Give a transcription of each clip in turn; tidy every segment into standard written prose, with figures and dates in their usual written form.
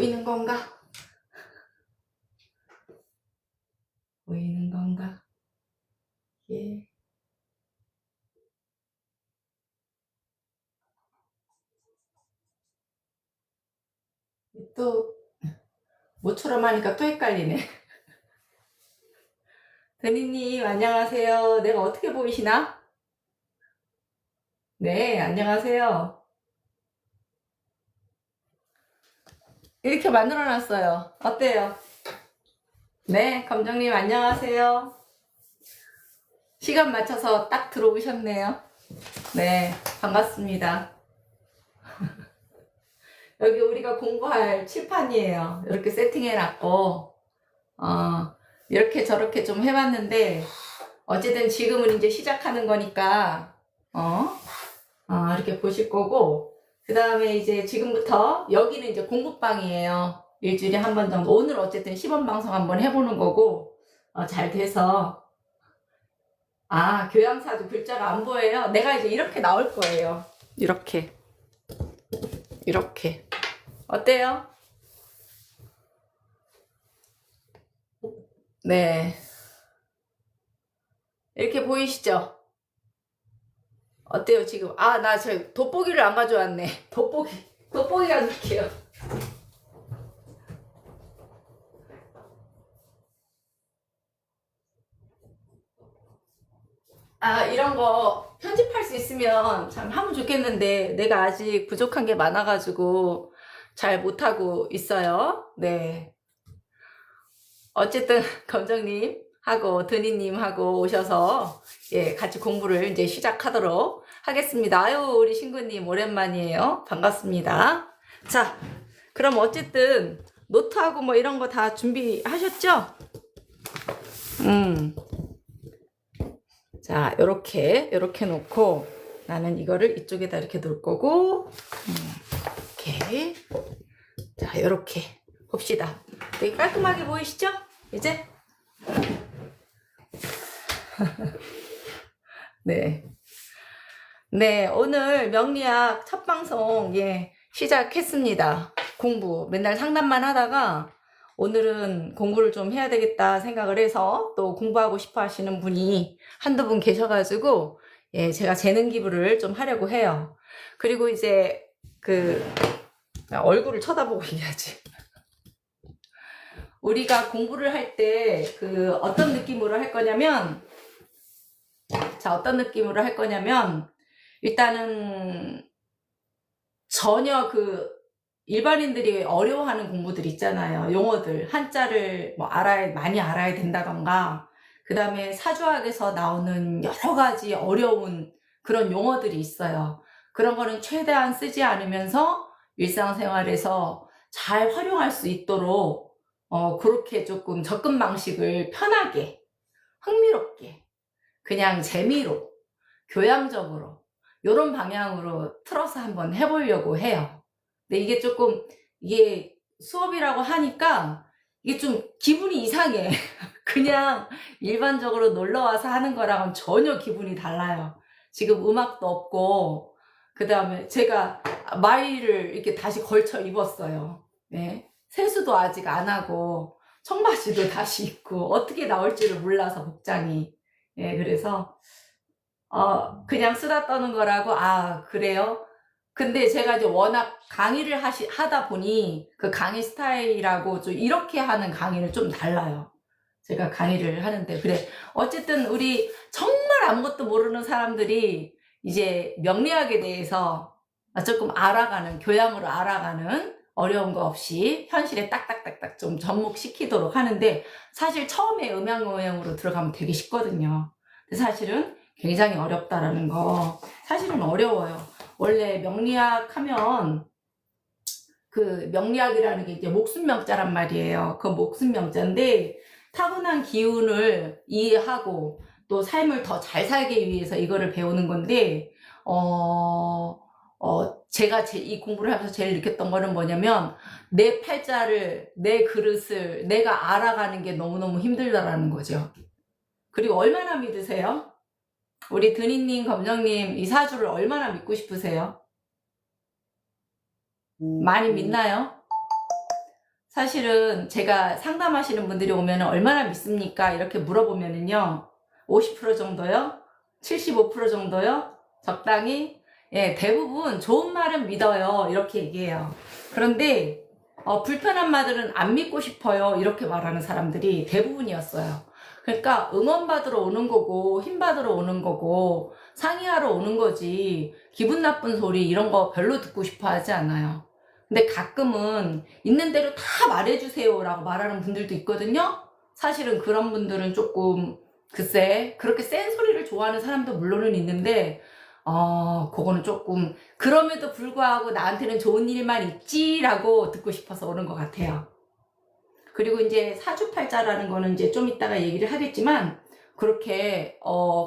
보이는 건가? 보이는 건가? 예. 또 모처럼 하니까 또 헷갈리네. 드니님 안녕하세요. 내가 어떻게 보이시나? 네, 안녕하세요. 이렇게 만들어 놨어요. 어때요? 네, 검정님 안녕하세요. 시간 맞춰서 딱 들어오셨네요. 네, 반갑습니다. 여기 우리가 공부할 칠판이에요. 이렇게 세팅해놨고, 이렇게 저렇게 좀 해봤는데, 어쨌든 지금은 이제 시작하는 거니까, 이렇게 보실 거고, 그 다음에 이제 지금부터 여기는 이제 공부방이에요. 일주일에 한 번 정도. 오늘 어쨌든 시범 방송 한번 해보는 거고, 잘 돼서, 교양사도 글자가 안 보여요. 내가 이제 이렇게 나올 거예요. 이렇게. 어때요? 네. 이렇게 보이시죠? 어때요, 지금? 나 저 돋보기를 안 가져왔네. 돋보기 가져올게요. 이런 거 편집할 수 있으면 참 하면 좋겠는데, 내가 아직 부족한 게 많아가지고 잘 못하고 있어요. 네. 어쨌든, 검정님 하고 드니님하고 오셔서, 예, 같이 공부를 이제 시작하도록 하겠습니다. 아유, 우리 신구님 오랜만이에요. 반갑습니다. 자, 그럼 어쨌든, 노트하고 뭐 이런 거 다 준비하셨죠? 자, 요렇게 놓고, 나는 이거를 이쪽에다 이렇게 놓을 거고, 이렇게. 자, 요렇게 봅시다. 되게 깔끔하게 보이시죠? 이제? 네. 네, 오늘 명리학 첫 방송, 예, 시작했습니다. 공부. 맨날 상담만 하다가, 오늘은 공부를 좀 해야 되겠다 생각을 해서 또 공부하고 싶어 하시는 분이 한두 분 계셔가지고, 예, 제가 재능 기부를 좀 하려고 해요. 그리고 이제 얼굴을 쳐다보고 얘기하지. 우리가 공부를 할 때 어떤 느낌으로 할 거냐면, 일단은 전혀 일반인들이 어려워하는 공부들 있잖아요. 용어들, 한자를 뭐 많이 알아야 된다던가, 그 다음에 사주학에서 나오는 여러 가지 어려운 그런 용어들이 있어요. 그런 거는 최대한 쓰지 않으면서 일상생활에서 잘 활용할 수 있도록, 그렇게 조금 접근 방식을 편하게, 흥미롭게, 그냥 재미로, 교양적으로, 요런 방향으로 틀어서 한번 해보려고 해요. 근데 이게 수업이라고 하니까 이게 좀 기분이 이상해. 그냥 일반적으로 놀러와서 하는 거랑은 전혀 기분이 달라요. 지금 음악도 없고, 그 다음에 제가 마이를 이렇게 다시 걸쳐 입었어요. 네. 세수도 아직 안 하고, 청바지도 다시 입고, 어떻게 나올지를 몰라서 복장이. 예, 그래서, 그냥 쓰다 떠는 거라고, 그래요? 근데 제가 이제 워낙 강의를 하다 보니 그 강의 스타일하고 좀 이렇게 하는 강의는 좀 달라요. 제가 강의를 하는데. 그래. 어쨌든 우리 정말 아무것도 모르는 사람들이 이제 명리학에 대해서 조금 교양으로 알아가는 어려운 거 없이 현실에 딱딱딱딱 좀 접목시키도록 하는데, 사실 처음에 음양오행으로 들어가면 되게 쉽거든요. 근데 사실은 굉장히 어렵다라는 거, 사실은 어려워요. 원래 명리학 하면 명리학이라는 게 이제 목숨명자란 말이에요. 그 목숨명자인데 타고난 기운을 이해하고 또 삶을 더 잘 살기 위해서 이거를 배우는 건데, 제가 이 공부를 하면서 제일 느꼈던 거는 뭐냐면, 내 팔자를, 내 그릇을 내가 알아가는 게 너무너무 힘들다라는 거죠. 그리고 얼마나 믿으세요? 우리 드니님, 검정님, 이 사주를 얼마나 믿고 싶으세요? 많이 믿나요? 사실은 제가 상담하시는 분들이 오면 얼마나 믿습니까? 이렇게 물어보면은요, 50% 정도요? 75% 정도요? 적당히? 예, 대부분 좋은 말은 믿어요. 이렇게 얘기해요. 그런데, 불편한 말들은 안 믿고 싶어요. 이렇게 말하는 사람들이 대부분이었어요. 그러니까 응원받으러 오는 거고, 힘받으러 오는 거고, 상의하러 오는 거지, 기분 나쁜 소리 이런 거 별로 듣고 싶어 하지 않아요. 근데 가끔은 있는 대로 다 말해주세요 라고 말하는 분들도 있거든요. 사실은 그런 분들은 조금 글쎄 그렇게 센 소리를 좋아하는 사람도 물론은 있는데 그거는 조금 그럼에도 불구하고 나한테는 좋은 일만 있지라고 듣고 싶어서 오는 것 같아요. 그리고 이제 사주팔자라는 거는 이제 좀 이따가 얘기를 하겠지만 그렇게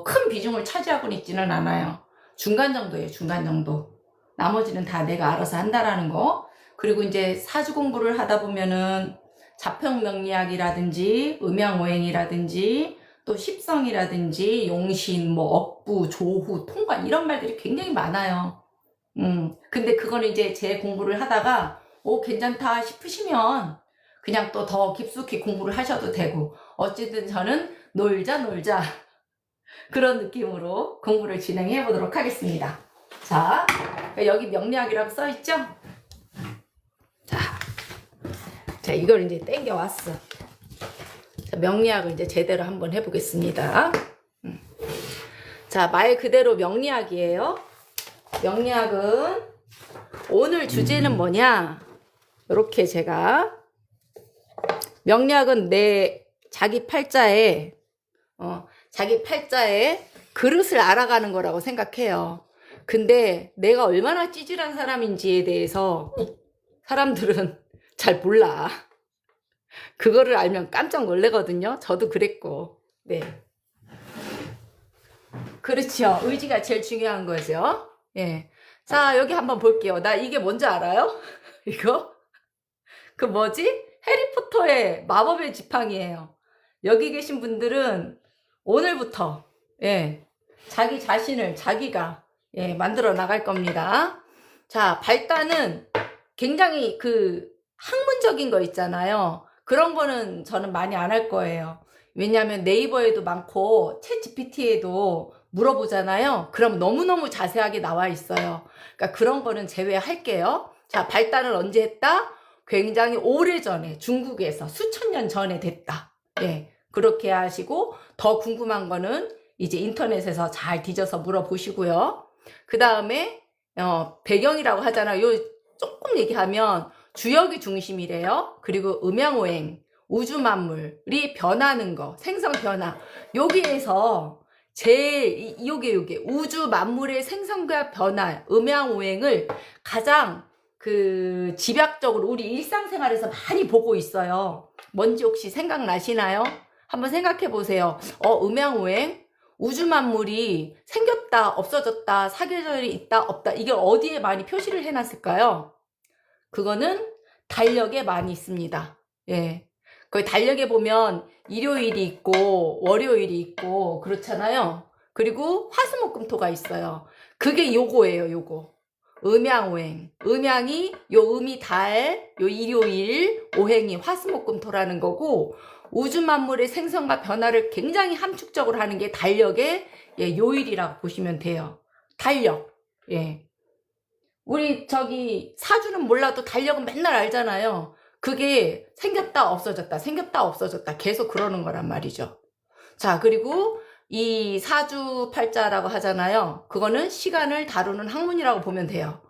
큰 비중을 차지하고는 있지는 않아요. 중간 정도예요. 중간 정도. 나머지는 다 내가 알아서 한다라는 거. 그리고 이제 사주 공부를 하다 보면은 자평명리학이라든지 음양오행이라든지 또 십성이라든지 용신, 뭐 억부, 조후, 통관 이런 말들이 굉장히 많아요. 근데 그거는 이제 제 공부를 하다가 괜찮다 싶으시면 그냥 또 더 깊숙이 공부를 하셔도 되고 어쨌든 저는 놀자 그런 느낌으로 공부를 진행해 보도록 하겠습니다. 자, 여기 명리학이라고 써있죠? 자, 이걸 이제 땡겨왔어. 자, 명리학을 이제 제대로 한번 해보겠습니다. 자, 말 그대로 명리학이에요. 명리학은 오늘 주제는 뭐냐? 이렇게 제가 명리학은 자기 팔자에 그릇을 알아가는 거라고 생각해요. 근데 내가 얼마나 찌질한 사람인지에 대해서 사람들은 잘 몰라. 그거를 알면 깜짝 놀래거든요. 저도 그랬고. 네. 그렇죠. 의지가 제일 중요한 거죠. 예. 자, 여기 한번 볼게요. 나 이게 뭔지 알아요? 이거? 그 뭐지? 해리포터의 마법의 지팡이에요. 여기 계신 분들은 오늘부터, 예, 자기 자신을 자기가, 예, 만들어 나갈 겁니다. 자, 발단은 굉장히 학문적인 거 있잖아요. 그런 거는 저는 많이 안 할 거예요. 왜냐하면 네이버에도 많고 챗 GPT에도 물어보잖아요. 그럼 너무너무 자세하게 나와 있어요. 그러니까 그런 거는 제외할게요. 자, 발단을 언제 했다? 굉장히 오래전에 중국에서 수천 년 전에 됐다. 예, 그렇게 하시고 더 궁금한 거는 이제 인터넷에서 잘 뒤져서 물어보시고요. 그 다음에 배경이라고 하잖아요. 요 조금 얘기하면 주역이 중심이래요. 그리고 음양오행, 우주만물이 변하는 거, 생성 변화. 여기에서 제일 요게 우주만물의 생성과 변화, 음양오행을 가장 집약적으로 우리 일상생활에서 많이 보고 있어요. 뭔지 혹시 생각나시나요? 한번 생각해 보세요. 음양오행, 우주만물이 생겼다, 없어졌다, 사계절이 있다, 없다. 이게 어디에 많이 표시를 해놨을까요? 그거는 달력에 많이 있습니다. 예. 거기 달력에 보면 일요일이 있고 월요일이 있고 그렇잖아요. 그리고 화수목금토가 있어요. 그게 요거예요. 요거. 음양오행. 음양이 음이 달, 일요일, 오행이 화수목금토라는 거고 우주만물의 생성과 변화를 굉장히 함축적으로 하는 게 달력의 요일이라고 보시면 돼요. 달력. 예. 우리 사주는 몰라도 달력은 맨날 알잖아요. 그게 생겼다 없어졌다 생겼다 없어졌다 계속 그러는 거란 말이죠. 자, 그리고 이 사주팔자라고 하잖아요. 그거는 시간을 다루는 학문이라고 보면 돼요.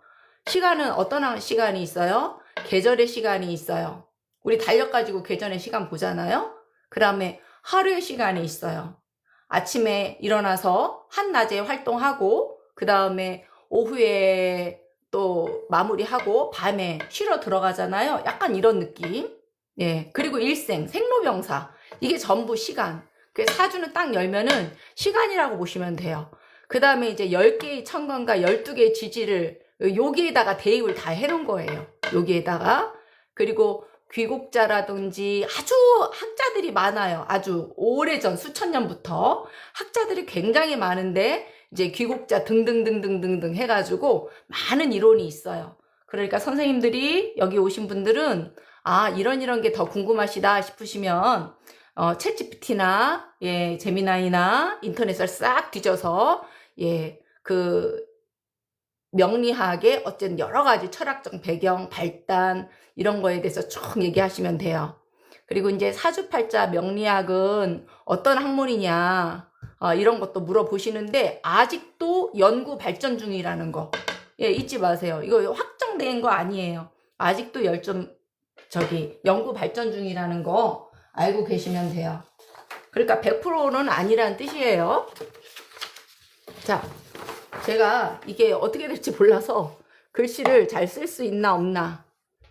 시간은 어떤 시간이 있어요? 계절의 시간이 있어요. 우리 달력 가지고 계절의 시간 보잖아요. 그 다음에 하루의 시간이 있어요. 아침에 일어나서 한낮에 활동하고 그 다음에 오후에 또 마무리하고 밤에 쉬러 들어가잖아요. 약간 이런 느낌. 예. 그리고 일생, 생로병사. 이게 전부 시간. 사주는 딱 열면은 시간이라고 보시면 돼요. 그 다음에 이제 10개의 천간과 12개의 지지를 여기에다가 대입을 다 해놓은 거예요. 여기에다가. 그리고 귀국자라든지 아주 학자들이 많아요. 아주 오래전 수천 년부터 학자들이 굉장히 많은데 이제 귀국자 등등등등등등 해가지고 많은 이론이 있어요. 그러니까 선생님들이 여기 오신 분들은 아, 이런 게 더 궁금하시다 싶으시면, 챗GPT나, 예, 제미나이나 인터넷을 싹 뒤져서, 예, 그, 명리학의 어쨌든 여러 가지 철학적 배경, 발단, 이런 거에 대해서 쭉 얘기하시면 돼요. 그리고 이제 사주팔자 명리학은 어떤 학문이냐, 이런 것도 물어보시는데, 아직도 연구 발전 중이라는 거. 예, 잊지 마세요. 이거 확정된 거 아니에요. 아직도 연구 발전 중이라는 거 알고 계시면 돼요. 그러니까 100%는 아니라는 뜻이에요. 자, 제가 이게 어떻게 될지 몰라서 글씨를 잘 쓸 수 있나 없나,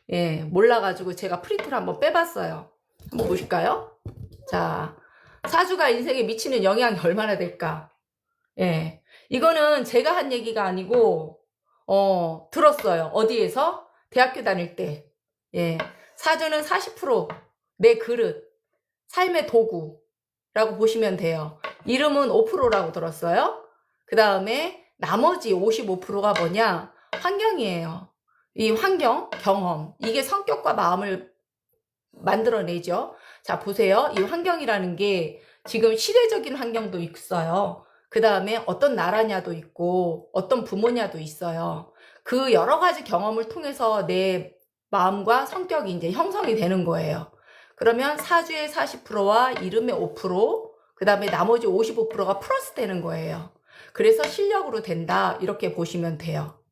예, 몰라가지고 제가 프린트를 한번 빼봤어요. 한번 보실까요? 자, 사주가 인생에 미치는 영향이 얼마나 될까? 예, 이거는 제가 한 얘기가 아니고 들었어요. 어디에서? 대학교 다닐 때. 예, 사주는 40% 내 그릇, 삶의 도구라고 보시면 돼요. 이름은 5%라고 들었어요. 그 다음에 나머지 55%가 뭐냐? 환경이에요. 이 환경, 경험, 이게 성격과 마음을 만들어내죠. 자, 보세요. 이 환경이라는 게 지금 시대적인 환경도 있어요. 그 다음에 어떤 나라냐도 있고 어떤 부모냐도 있어요. 그 여러 가지 경험을 통해서 내 마음과 성격이 이제 형성이 되는 거예요. 그러면 사주의 40%와 이름의 5%, 그 다음에 나머지 55%가 플러스 되는 거예요. 그래서 실력으로 된다, 이렇게 보시면 돼요.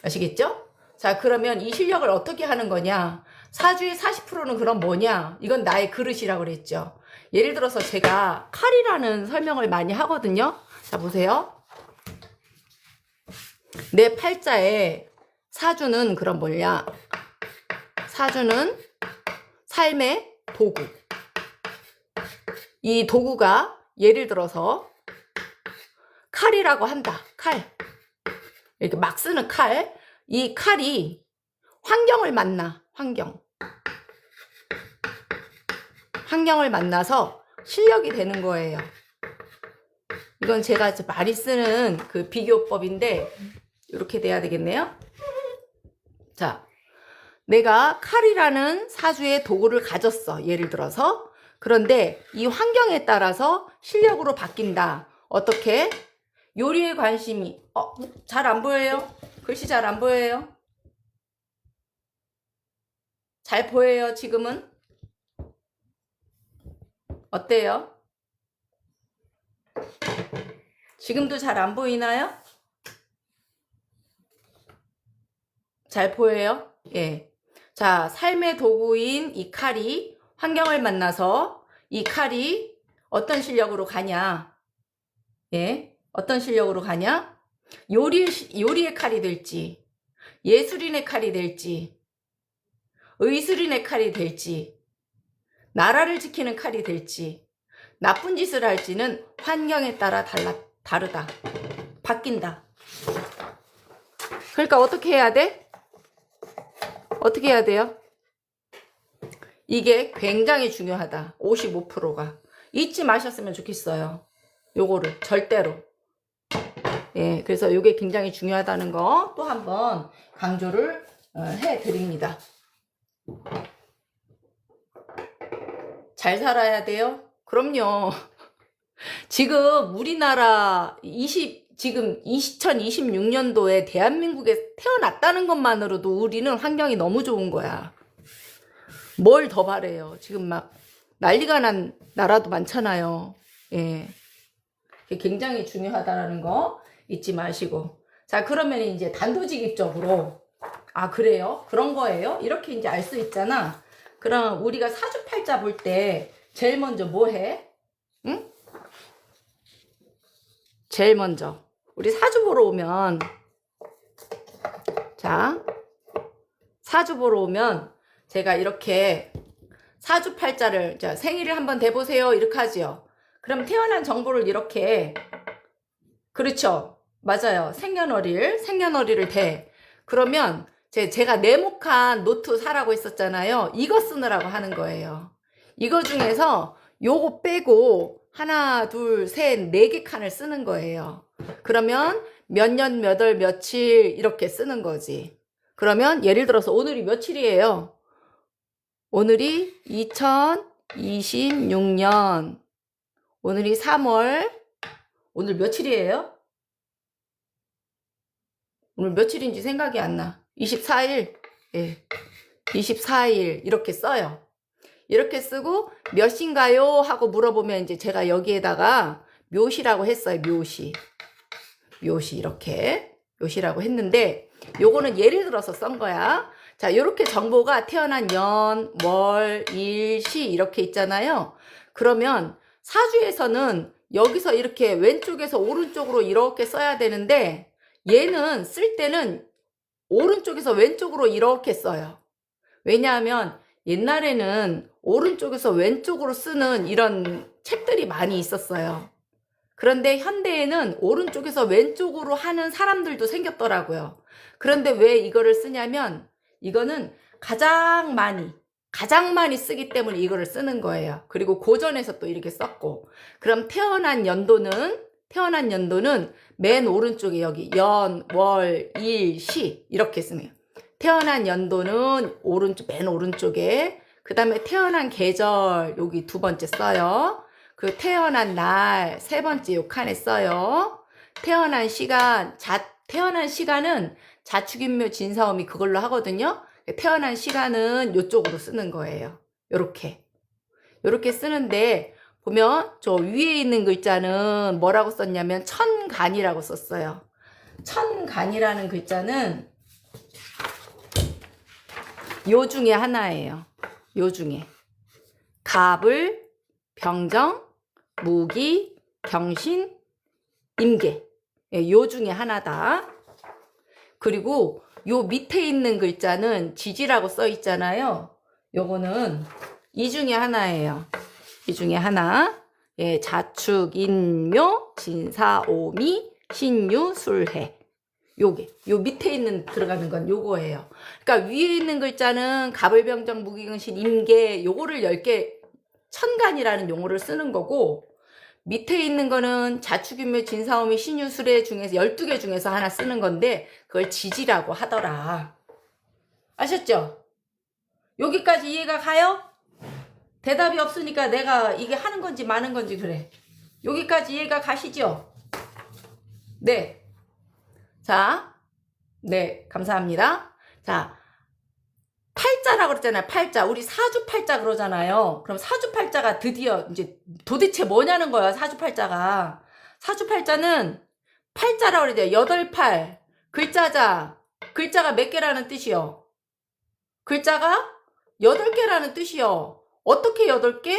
아시겠죠? 자, 그러면 이 실력을 어떻게 하는 거냐? 사주의 40%는 그럼 뭐냐? 이건 나의 그릇이라고 그랬죠. 예를 들어서 제가 칼이라는 설명을 많이 하거든요. 자, 보세요. 내 팔자에 사주는 그럼 뭐냐? 사주는 삶의 도구. 이 도구가 예를 들어서 칼이라고 한다. 칼. 이렇게 막 쓰는 칼. 이 칼이 환경을 만나. 환경을 만나서 실력이 되는 거예요. 이건 제가 많이 쓰는 그 비교법인데 이렇게 돼야 되겠네요. 자, 내가 칼이라는 사주의 도구를 가졌어. 예를 들어서. 그런데 이 환경에 따라서 실력으로 바뀐다. 어떻게? 요리에 관심이, 잘 안 보여요? 글씨 잘 안 보여요? 잘 보여요, 지금은? 어때요? 지금도 잘 안 보이나요? 잘 보여요? 예. 자, 삶의 도구인 이 칼이 환경을 만나서 이 칼이 어떤 실력으로 가냐? 예. 어떤 실력으로 가냐? 요리의 칼이 될지, 예술인의 칼이 될지, 의술인의 칼이 될지, 나라를 지키는 칼이 될지, 나쁜 짓을 할지는 환경에 따라 다르다. 바뀐다. 그러니까 어떻게 해야 돼? 어떻게 해야 돼요? 이게 굉장히 중요하다. 55%가. 잊지 마셨으면 좋겠어요. 요거를 절대로. 예, 그래서 요게 굉장히 중요하다는 거 또 한번 강조를 해드립니다. 잘 살아야 돼요? 그럼요. 지금 우리나라 지금 2026년도에 대한민국에 태어났다는 것만으로도 우리는 환경이 너무 좋은 거야. 뭘 더 바래요. 지금 막 난리가 난 나라도 많잖아요. 예. 굉장히 중요하다는 거 잊지 마시고. 자, 그러면 이제 단도직입적으로, 아, 그래요? 그런 거예요? 이렇게 이제 알 수 있잖아. 그럼 우리가 사주팔자 볼 때 제일 먼저 뭐 해? 응? 제일 먼저 우리 사주 보러 오면, 자, 사주 보러 오면 제가 이렇게 사주팔자를, 자, 생일을 한번 대보세요, 이렇게 하지요. 그럼 태어난 정보를 이렇게, 그렇죠, 맞아요, 생년월일을 대. 그러면 제가 네모칸 노트 사라고 했었잖아요. 이거 쓰느라고 하는 거예요. 이거 중에서 요거 빼고 하나, 둘, 셋, 4개 칸을 쓰는 거예요. 그러면 몇 년, 몇 월, 며칠 이렇게 쓰는 거지. 그러면 예를 들어서 오늘이 며칠이에요? 오늘이 2026년. 오늘이 3월. 오늘 며칠이에요? 오늘 며칠인지 생각이 안 나. 24일. 예. 24일. 이렇게 써요. 이렇게 쓰고 몇 시인가요? 하고 물어보면 이제 제가 여기에다가 묘시라고 했어요. 묘시. 묘시 이렇게. 묘시라고 했는데 요거는 예를 들어서 쓴 거야. 자, 요렇게 정보가 태어난 년, 월, 일, 시 이렇게 있잖아요. 그러면 사주에서는 여기서 이렇게 왼쪽에서 오른쪽으로 이렇게 써야 되는데 얘는 쓸 때는 오른쪽에서 왼쪽으로 이렇게 써요. 왜냐하면 옛날에는 오른쪽에서 왼쪽으로 쓰는 이런 책들이 많이 있었어요. 그런데 현대에는 오른쪽에서 왼쪽으로 하는 사람들도 생겼더라고요. 그런데 왜 이거를 쓰냐면 이거는 가장 많이 쓰기 때문에 이거를 쓰는 거예요. 그리고 고전에서 또 이렇게 썼고. 그럼 태어난 연도는 맨 오른쪽에 여기 연, 월, 일, 시 이렇게 쓰네요. 태어난 연도는 맨 오른쪽에, 그 다음에 태어난 계절 여기 두 번째 써요. 그 태어난 날 세 번째 요 칸에 써요. 태어난 시간은 자축인묘 진사오미 그걸로 하거든요. 태어난 시간은 요쪽으로 쓰는 거예요. 요렇게 쓰는데 보면 저 위에 있는 글자는 뭐라고 썼냐면 천간이라고 썼어요. 천간이라는 글자는 요 중에 하나예요. 요 중에 갑을, 병정, 무기, 경신, 임계. 요 중에 하나다. 그리고 요 밑에 있는 글자는 지지라고 써 있잖아요. 요거는 이 중에 하나예요. 이 중에 하나. 예, 자축인묘, 진사오미, 신유, 술해. 요 밑에 있는 들어가는 건 요거예요. 그러니까 위에 있는 글자는 갑을병정 무기경신 임계 요거를 10개 천간이라는 용어를 쓰는 거고, 밑에 있는 거는 자축인묘 진사오미 신유 술해 중에서 12개 중에서 하나 쓰는 건데 그걸 지지라고 하더라. 아셨죠? 여기까지 이해가 가요? 대답이 없으니까 내가 이게 하는 건지 마는 건지 그래. 여기까지 이해가 가시죠? 네. 자, 네, 감사합니다. 자, 팔자라고 그랬잖아요. 팔자. 우리 사주팔자 그러잖아요. 그럼 사주팔자가 드디어 이제 도대체 뭐냐는 거야. 사주팔자가. 사주팔자는 팔자라고 그래야 돼요. 8팔. 글자가 몇 개라는 뜻이요? 글자가 8개라는 뜻이요. 어떻게 8개?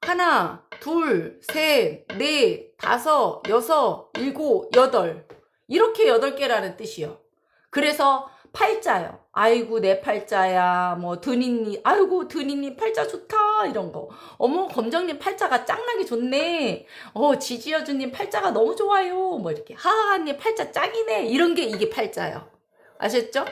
하나, 둘, 셋, 넷, 다섯, 여섯, 일곱, 여덟. 이렇게 8개라는 뜻이요. 그래서 팔자요. 아이고 내 팔자야. 뭐 드니님, 아이고 드니님 팔자 좋다 이런 거. 어머 검정님 팔자가 짱나게 좋네. 지지여주님 팔자가 너무 좋아요. 뭐 이렇게 하하님 팔자 짱이네. 이런 게 이게 팔자요. 아셨죠?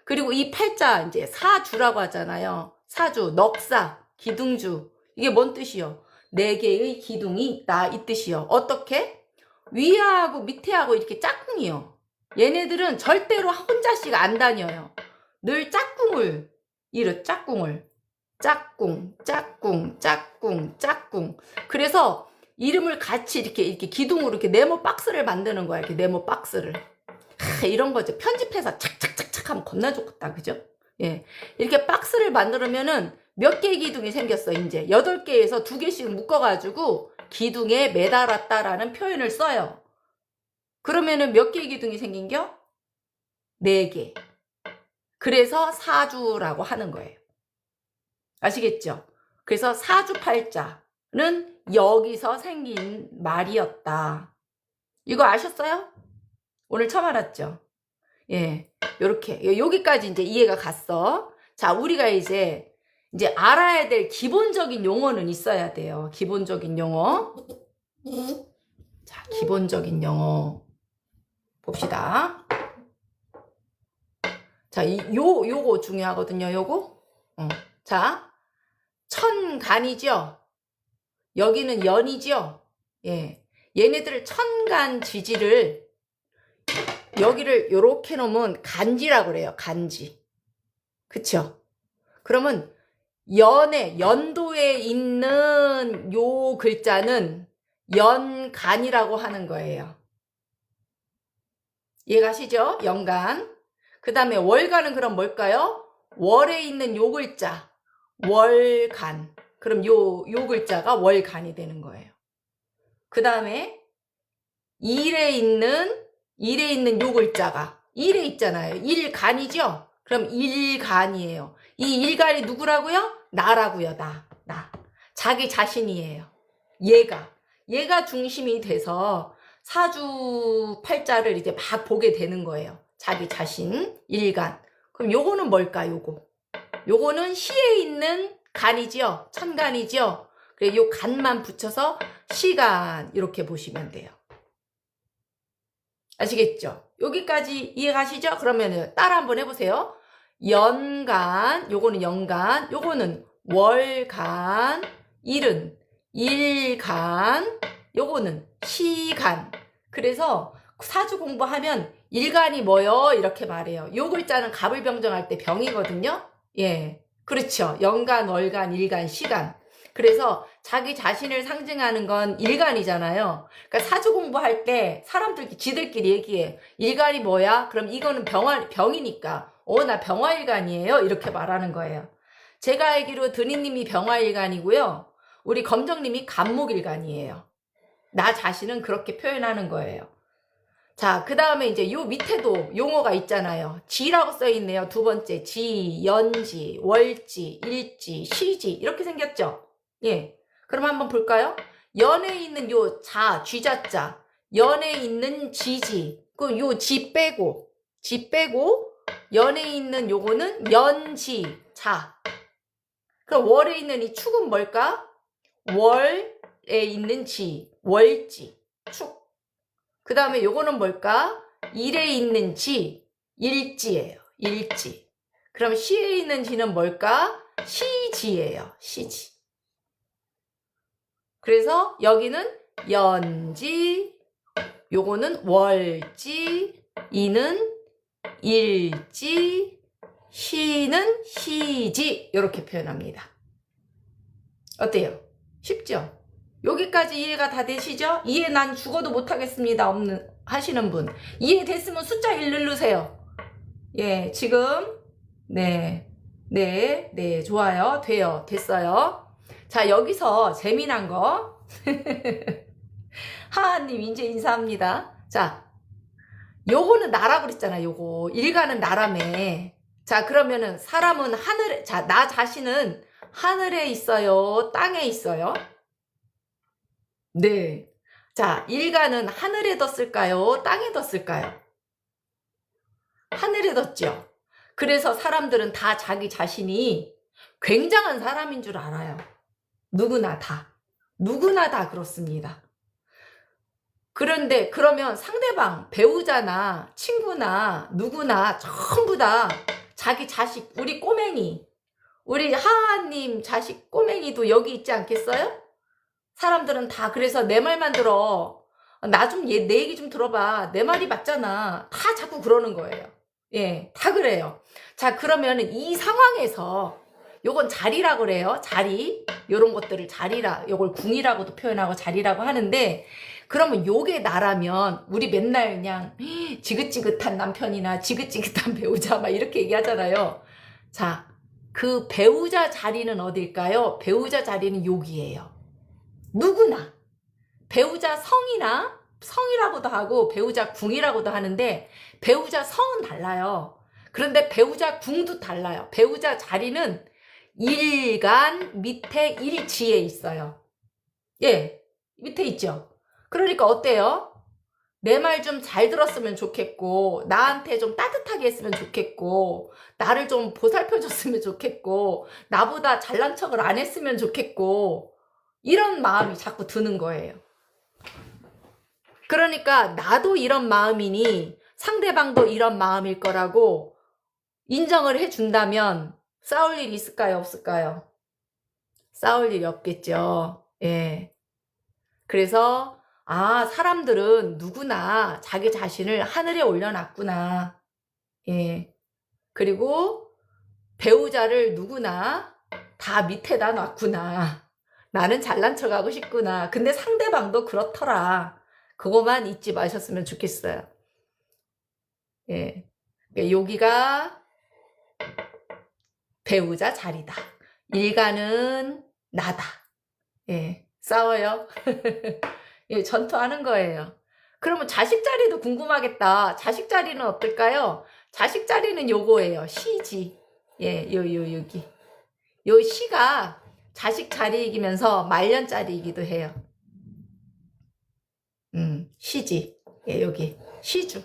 그리고 이 팔자 이제 사주라고 하잖아요. 사주, 넉사, 기둥주. 이게 뭔 뜻이요? 4개의 기둥이 있다 이 뜻이요. 어떻게? 위하고 밑에하고 이렇게 짝꿍이요. 얘네들은 절대로 혼자씩 안 다녀요. 늘 짝꿍을 이뤄. 짝꿍. 그래서 이름을 같이 이렇게 기둥으로 이렇게 네모 박스를 만드는 거야. 이렇게 네모 박스를. 이런 거죠. 편집해서 착착착착 하면 겁나 좋겠다. 그죠? 예. 이렇게 박스를 만들면은 몇 개의 기둥이 생겼어. 이제 8개에서 2개씩 묶어가지고 기둥에 매달았다라는 표현을 써요. 그러면은 몇 개의 기둥이 생긴겨? 4개. 그래서 사주라고 하는 거예요. 아시겠죠? 그래서 사주팔자는 여기서 생긴 말이었다. 이거 아셨어요? 오늘 처음 알았죠? 예. 요렇게. 여기까지 이제 이해가 갔어. 자, 우리가 이제 알아야 될 기본적인 용어는 있어야 돼요. 기본적인 용어. 자, 기본적인 용어. 봅시다. 자, 요거 중요하거든요, 요거. 자, 천간이죠? 여기는 연이죠? 예. 얘네들 천간 지지를 여기를 요렇게 놓으면 간지라고 그래요, 간지. 그쵸? 그러면 연도에 있는 요 글자는 연간이라고 하는 거예요. 이해가시죠? 연간. 그 다음에 월간은 그럼 뭘까요? 월에 있는 요 글자, 월간. 그럼 요 글자가 월간이 되는 거예요. 그 다음에 일에 있는 요 글자가, 일에 있잖아요. 일간이죠? 그럼 일간이에요. 이 일간이 누구라고요? 나라고요. 나. 자기 자신이에요. 얘가 중심이 돼서 사주팔자를 이제 막 보게 되는 거예요. 자기 자신, 일간. 그럼 요거는 뭘까, 요거는 시에 있는 간이죠? 천간이죠? 그래, 요 간만 붙여서 시간, 이렇게 보시면 돼요. 아시겠죠? 여기까지 이해가시죠? 그러면 따라 한번 해보세요. 연간, 요거는 연간, 요거는 월간, 일은 일간, 요거는 시간. 그래서 사주 공부하면 일간이 뭐요? 이렇게 말해요. 요 글자는 갑을 병정할 때 병이거든요. 예, 그렇죠. 연간, 월간, 일간, 시간. 그래서 자기 자신을 상징하는 건 일간이잖아요. 그러니까 사주 공부할 때 사람들 지들끼리 얘기해. 일간이 뭐야? 그럼 이거는 병이니까. 나 병화일간이에요. 이렇게 말하는 거예요. 제가 알기로 드니님이 병화일간이고요. 우리 검정님이 간목일간이에요. 나 자신은 그렇게 표현하는 거예요. 자, 그 다음에 이제 요 밑에도 용어가 있잖아요. 지라고 써있네요. 두 번째. 지, 연지, 월지, 일지, 시지. 이렇게 생겼죠? 예. 그럼 한번 볼까요? 연에 있는 요 자, 쥐자자. 연에 있는 지지. 그 요 지 빼고, 연에 있는 요거는 연지, 자. 그럼 월에 있는 이 축은 뭘까? 월에 있는 지, 월지, 축. 그 다음에 요거는 뭘까? 일에 있는 지, 일지예요. 일지. 그럼 시에 있는 지는 뭘까? 시지예요. 시지. 그래서 여기는 연지, 요거는 월지, 이는 일지, 시는 시지. 이렇게 표현합니다. 어때요? 쉽죠? 여기까지 이해가 다 되시죠? 이해 난 죽어도 못하겠습니다. 하시는 분. 이해됐으면 숫자 1 누르세요. 예, 지금, 네, 좋아요. 됐어요. 자, 여기서 재미난 거. 하하님, 이제 인사합니다. 자, 요거는 나라고 그랬잖아, 요거. 일간은 나라며. 자, 그러면은 사람은 하늘에, 자, 나 자신은 하늘에 있어요? 땅에 있어요? 네. 자, 일간은 하늘에 뒀을까요? 땅에 뒀을까요? 하늘에 뒀죠. 그래서 사람들은 다 자기 자신이 굉장한 사람인 줄 알아요. 누구나 다 그렇습니다. 그런데 그러면 상대방, 배우자나 친구나 누구나 전부 다 자기 자식, 우리 꼬맹이, 우리 하하님 자식 꼬맹이도 여기 있지 않겠어요? 사람들은 다 그래서 내 말만 들어. 내 얘기 좀 들어봐. 내 말이 맞잖아. 다 자꾸 그러는 거예요. 예, 다 그래요. 자, 그러면 이 상황에서 요건 자리라고 그래요. 자리. 요런 것들을 자리라, 요걸 궁이라고도 표현하고 자리라고 하는데, 그러면 요게 나라면 우리 맨날 그냥 지긋지긋한 남편이나 지긋지긋한 배우자 막 이렇게 얘기하잖아요. 자, 그 배우자 자리는 어딜까요? 배우자 자리는 여기예요. 누구나 배우자 성이라고도 하고 배우자 궁이라고도 하는데, 배우자 성은 달라요. 그런데 배우자 궁도 달라요. 배우자 자리는 일간 밑에 일지에 있어요. 예, 밑에 있죠. 그러니까 어때요? 내 말 좀 잘 들었으면 좋겠고, 나한테 좀 따뜻하게 했으면 좋겠고, 나를 좀 보살펴줬으면 좋겠고, 나보다 잘난 척을 안 했으면 좋겠고, 이런 마음이 자꾸 드는 거예요. 그러니까 나도 이런 마음이니 상대방도 이런 마음일 거라고 인정을 해준다면 싸울 일이 있을까요? 없을까요? 싸울 일이 없겠죠. 예. 그래서 사람들은 누구나 자기 자신을 하늘에 올려놨구나. 예. 그리고 배우자를 누구나 다 밑에다 놨구나. 나는 잘난 척하고 싶구나. 근데 상대방도 그렇더라. 그거만 잊지 마셨으면 좋겠어요. 예. 여기가 배우자 자리다. 일가는 나다. 예. 싸워요. 예, 전투하는 거예요. 그러면 자식 자리도 궁금하겠다. 자식 자리는 어떨까요? 자식 자리는 요거예요. 시지. 예, 여기. 요 시가 자식 자리이기면서 말년 자리이기도 해요. 시지. 예, 여기. 시주.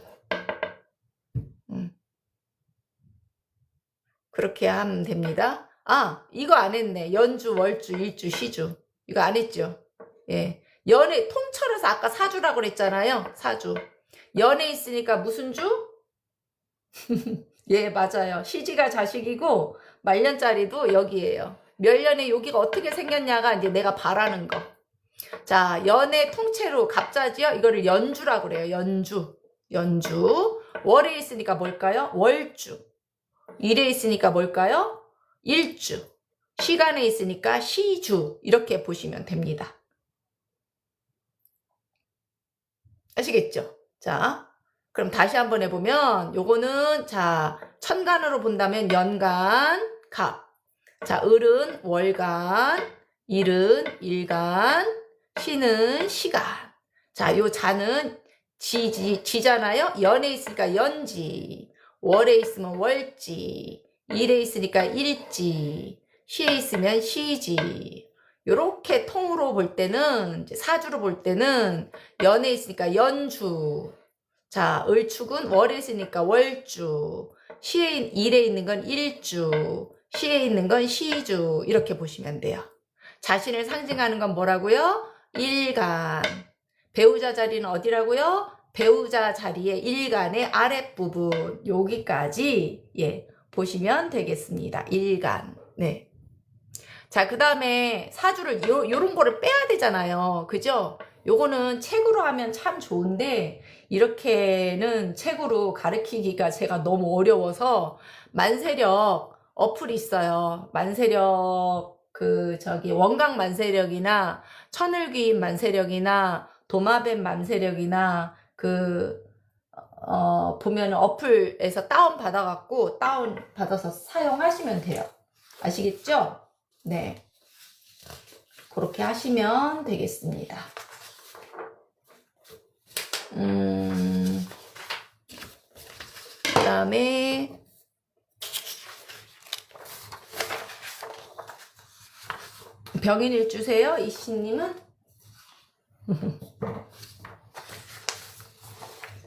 그렇게 하면 됩니다. 아, 이거 안 했네. 연주, 월주, 일주, 시주. 이거 안 했죠? 예. 연애, 통철에서 아까 사주라고 그랬잖아요. 사주. 연애 있으니까 무슨 주? 예, 맞아요. 시지가 자식이고, 말년짜리도 여기에요. 멸년에 여기가 어떻게 생겼냐가 이제 내가 바라는 거. 자, 연애 통째로 갑자지요? 이거를 연주라고 그래요. 연주. 연주. 월에 있으니까 뭘까요? 월주. 일에 있으니까 뭘까요? 일주. 시간에 있으니까 시주. 이렇게 보시면 됩니다. 아시겠죠? 자, 그럼 다시 한번 해보면 요거는 자 천간으로 본다면 연간, 갑. 자, 을은 월간, 일은 일간, 시는 시간. 자, 요 자는 지잖아요. 연에 있으니까 연지, 월에 있으면 월지, 일에 있으니까 일지, 시에 있으면 시지. 요렇게 통으로 볼 때는, 사주로 볼 때는 연에 있으니까 연주. 자, 을축은 월에 있으니까 월주. 일에 있는 건 일주. 시에 있는 건 시주. 이렇게 보시면 돼요. 자신을 상징하는 건 뭐라고요? 일간. 배우자 자리는 어디라고요? 배우자 자리의 일간의 아랫부분. 여기까지, 예, 보시면 되겠습니다. 일간. 네. 자, 그 다음에 사주를 요런 거를 빼야 되잖아요. 그죠? 요거는 책으로 하면 참 좋은데 이렇게는 책으로 가르치기가 제가 너무 어려워서 만세력 어플이 있어요. 만세력 원광 만세력이나 천을귀인 만세력이나 도마뱀 만세력이나 보면 어플에서 다운 받아서 사용하시면 돼요. 아시겠죠? 네. 그렇게 하시면 되겠습니다. 그 다음에 병인일주세요, 이씨님은?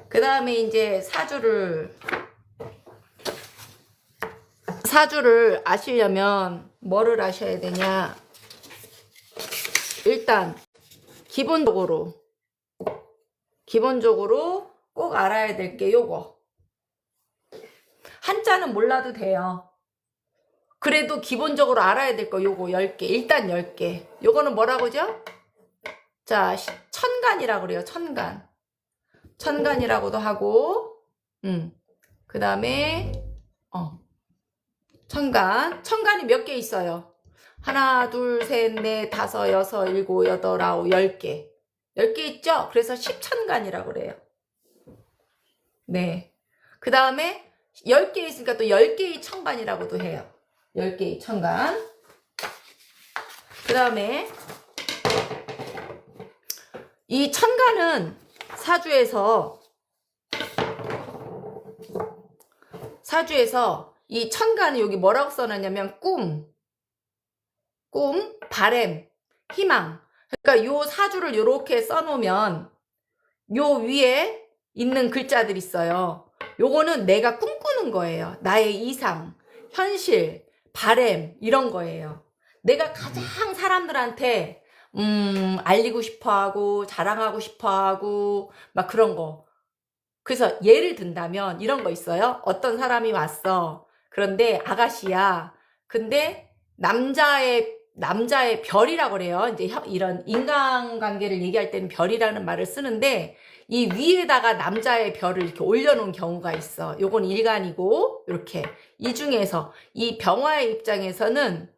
그 다음에 이제 사주를 아시려면 뭐를 아셔야 되냐? 일단 기본적으로 꼭 알아야 될 게 요거. 한자는 몰라도 돼요. 그래도 기본적으로 알아야 될 거 요거 10개. 일단 10개. 요거는 뭐라고죠? 자, 천간이라고 그래요. 천간. 천간이라고도 하고, 그 다음에, 천간이 몇 개 있어요? 하나, 둘, 셋, 넷, 다섯, 여섯, 일곱, 여덟, 아홉, 10개. 10개 있죠? 그래서 10천간이라고 그래요. 네. 그 다음에 10개 있으니까 또 10개의 천간이라고도 해요. 10개의 천간. 그 다음에 이 천간은 사주에서 이 천간은 여기 뭐라고 써놨냐면 꿈, 바램, 희망. 그러니까 요 사주를 요렇게 써놓으면 요 위에 있는 글자들 있어요. 요거는 내가 꿈꾸는 거예요. 나의 이상, 현실, 바램 이런 거예요. 내가 가장 사람들한테 알리고 싶어하고 자랑하고 싶어하고 막 그런 거. 그래서 예를 든다면 이런 거 있어요. 어떤 사람이 왔어. 그런데 아가씨야. 근데 남자의 별이라고 그래요. 이제 이런 인간관계를 얘기할 때는 별이라는 말을 쓰는데 이 위에다가 남자의 별을 이렇게 올려놓은 경우가 있어. 요건 일간이고 이렇게 이 중에서 이 병화의 입장에서는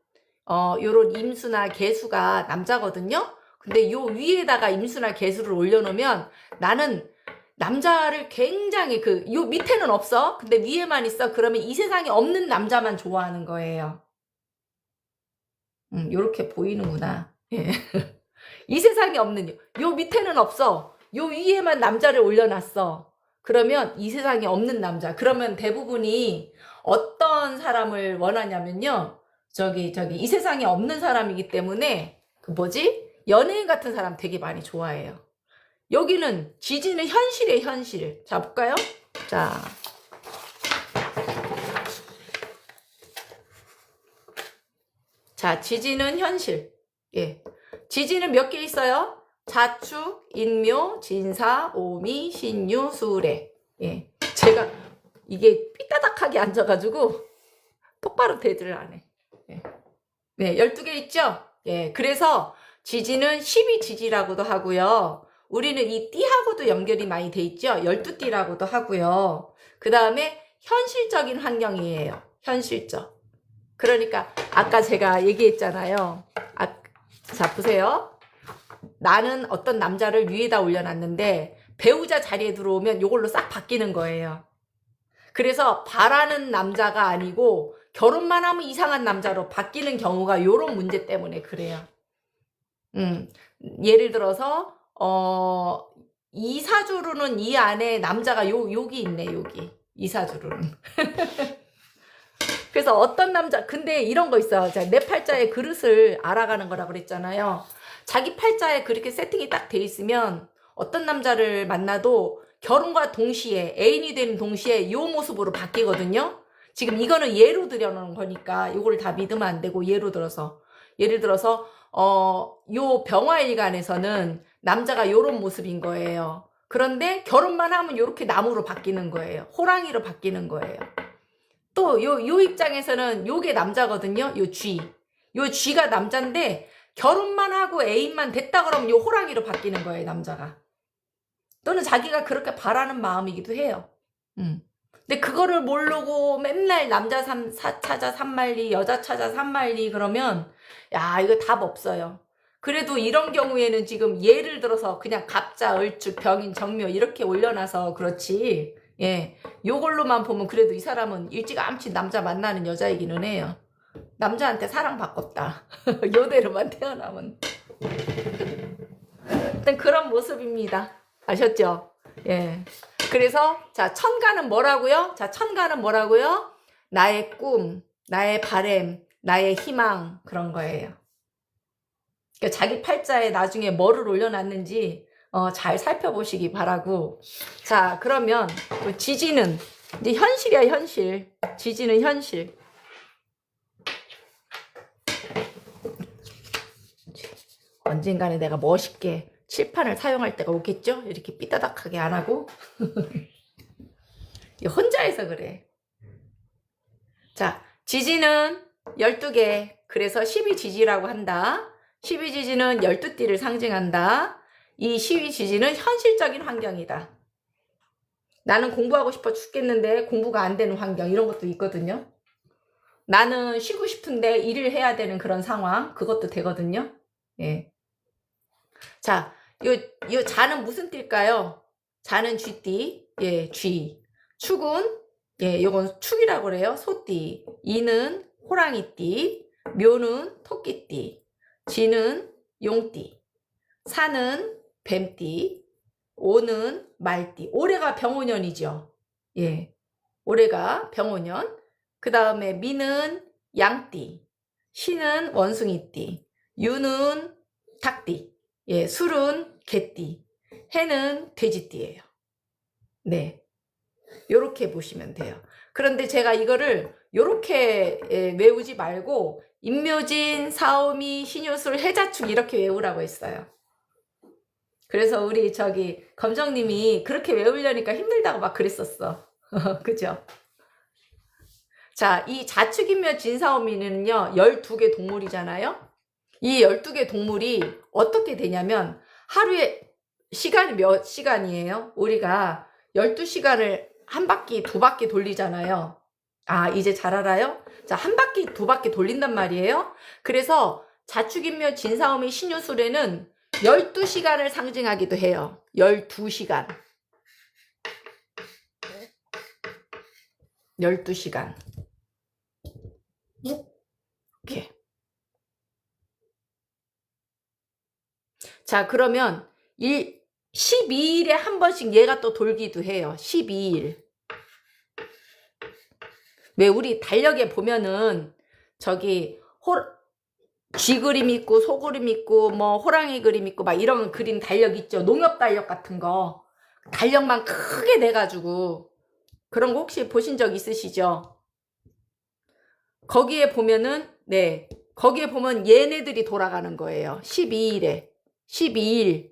요런 임수나 개수가 남자거든요. 근데 요 위에다가 임수나 개수를 올려놓으면 나는 남자를 굉장히 요 밑에는 없어. 근데 위에만 있어. 그러면 이 세상에 없는 남자만 좋아하는 거예요. 요렇게 보이는구나. 예. 이 세상에 없는 요 밑에는 없어. 요 위에만 남자를 올려놨어. 그러면 이 세상에 없는 남자. 그러면 대부분이 어떤 사람을 원하냐면요. 이 세상에 없는 사람이기 때문에 연예인 같은 사람 되게 많이 좋아해요. 여기는 지지는 현실이에요, 현실. 자, 볼까요? 자, 지지는 현실. 예. 지지는 몇 개 있어요? 자축, 인묘, 진사, 오미, 신유, 수레. 예. 제가 이게 삐따닥하게 앉아가지고 똑바로 대들을 안 해. 예. 네, 12개 있죠? 예. 그래서 지지는 12지지라고도 하고요. 우리는 이 띠하고도 연결이 많이 돼 있죠? 12띠라고도 하고요. 그 다음에 현실적인 환경이에요. 현실적. 그러니까 아까 제가 얘기했잖아요. 자, 보세요. 나는 어떤 남자를 위에다 올려놨는데 배우자 자리에 들어오면 이걸로 싹 바뀌는 거예요. 그래서 바라는 남자가 아니고 결혼만 하면 이상한 남자로 바뀌는 경우가 이런 문제 때문에 그래요. 예를 들어서 이사주로는 이 안에 남자가 여기 있네. 여기 이사주로는. 그래서 어떤 남자, 근데 이런 거 있어요. 내 팔자의 그릇을 알아가는 거라고 그랬잖아요. 자기 팔자에 그렇게 세팅이 딱 돼 있으면 어떤 남자를 만나도 결혼과 동시에, 애인이 되는 동시에 이 모습으로 바뀌거든요. 지금 이거는 예로 들여놓은 거니까 이걸 다 믿으면 안 되고, 예를 들어서 요 병화일간에서는 남자가 요런 모습인 거예요. 그런데 결혼만 하면 요렇게 나무로 바뀌는 거예요. 호랑이로 바뀌는 거예요. 또 요 입장에서는 요게 남자거든요. 요 쥐가 남자인데 결혼만 하고 애인만 됐다 그러면 요 호랑이로 바뀌는 거예요. 남자가. 또는 자기가 그렇게 바라는 마음이기도 해요. 근데 그거를 모르고 맨날 남자 찾아 산말리, 여자 찾아 산말리 그러면 야, 이거 답 없어요. 그래도 이런 경우에는 지금 예를 들어서 그냥 갑자, 을축, 병인, 정묘 이렇게 올려놔서 그렇지. 예, 요걸로만 보면 그래도 이 사람은 일찌감치 남자 만나는 여자이기는 해요. 남자한테 사랑받겠다. 요대로만 태어나면. 일단 그런 모습입니다. 아셨죠? 예. 그래서 자, 천가는 뭐라고요? 나의 꿈, 나의 바램, 나의 희망 그런 거예요. 그러니까 자기 팔자에 나중에 뭐를 올려놨는지 잘 살펴보시기 바라고. 자, 그러면 지지는 이제 현실이야, 현실. 지지는 현실. 언젠가는 내가 멋있게 칠판을 사용할 때가 오겠죠? 이렇게 삐따닥하게 안 하고. 혼자 해서 그래. 자, 지지는 12개. 그래서 12지지라고 한다. 12지지는 12띠를 상징한다. 이 12지지는 현실적인 환경이다. 나는 공부하고 싶어 죽겠는데 공부가 안 되는 환경 이런 것도 있거든요. 나는 쉬고 싶은데 일을 해야 되는 그런 상황 그것도 되거든요. 예. 자, 요 자는 무슨 띠일까요? 자는 쥐띠. 예, 쥐. 축은 예, 요건 축이라고 그래요. 소띠. 이는 호랑이띠. 묘는 토끼띠. 지는 용띠. 사는 뱀띠. 오는 말띠. 올해가 병오년이죠. 예. 올해가 병오년. 그 다음에 미는 양띠. 신은 원숭이띠. 유는 닭띠. 예, 술은 개띠. 해는 돼지띠예요. 네. 요렇게 보시면 돼요. 그런데 제가 이거를 요렇게 외우지 말고 임묘진, 사오미, 신유술, 해자축 이렇게 외우라고 했어요. 그래서 우리 검정님이 그렇게 외우려니까 힘들다고 막 그랬었어. 그죠? 자, 이 자축인묘 진사오미는요 12개 동물이잖아요. 이 12개 동물이 어떻게 되냐면 하루에 시간이 몇 시간이에요? 우리가 12시간을 한 바퀴, 두 바퀴 돌리잖아요. 아, 이제 잘 알아요? 자, 한 바퀴, 두 바퀴 돌린단 말이에요. 그래서 자축인묘 진사오미 신유술에는 12시간을 상징하기도 해요. 12시간. 12시간. 이렇게. 자, 그러면 12일에 한 번씩 얘가 또 돌기도 해요. 12일. 왜 우리 달력에 보면은 저기 쥐 그림 있고 소 그림 있고 뭐 호랑이 그림 있고 막 이런 그림 달력 있죠. 농협 달력 같은 거. 달력만 크게 내가지고 그런 거 혹시 보신 적 있으시죠? 거기에 보면은 거기에 보면 얘네들이 돌아가는 거예요. 12일에 12일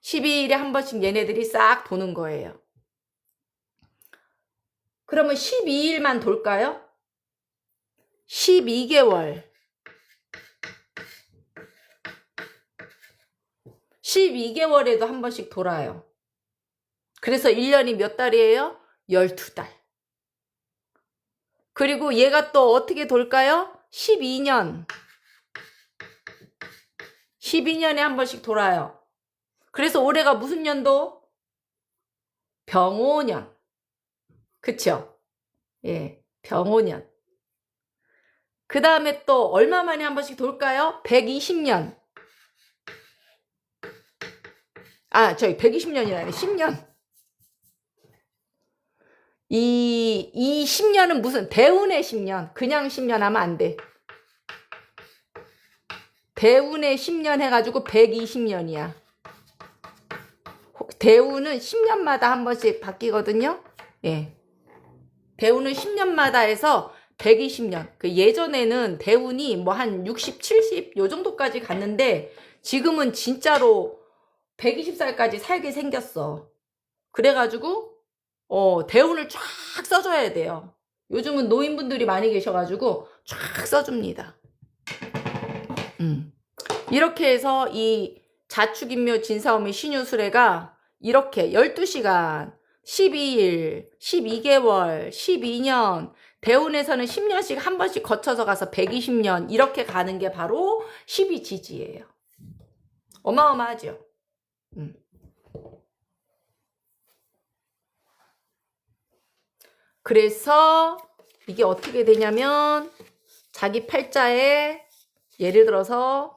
12일에 한 번씩 얘네들이 싹 도는 거예요. 그러면 12일만 돌까요? 12개월 12개월에도 한 번씩 돌아요. 그래서 1년이 몇 달이에요? 12달. 그리고 얘가 또 어떻게 돌까요? 12년. 12년에 한 번씩 돌아요. 그래서 올해가 무슨 년도? 병오년. 그쵸? 예, 병오년. 그 다음에 또 얼마 만에 한 번씩 돌까요? 120년. 아, 저희 120년이라네. 10년. 이 10년은 무슨 대운의 10년. 그냥 10년 하면 안 돼. 대운의 10년 해가지고 120년이야. 대운은 10년마다 한 번씩 바뀌거든요. 예. 대운은 10년마다 해서 120년. 그 예전에는 대운이 뭐 한 60, 70 요 정도까지 갔는데 지금은 진짜로 120살까지 살게 생겼어. 그래가지고 대운을 쫙 써줘야 돼요. 요즘은 노인분들이 많이 계셔가지고 쫙 써줍니다. 이렇게 해서 이 자축인묘 진사오미 신유술회가 이렇게 12시간, 12일, 12개월, 12년, 대운에서는 10년씩 한 번씩 거쳐서 가서 120년 이렇게 가는 게 바로 12지지예요. 어마어마하죠. 그래서 이게 어떻게 되냐면 자기 팔자에 예를 들어서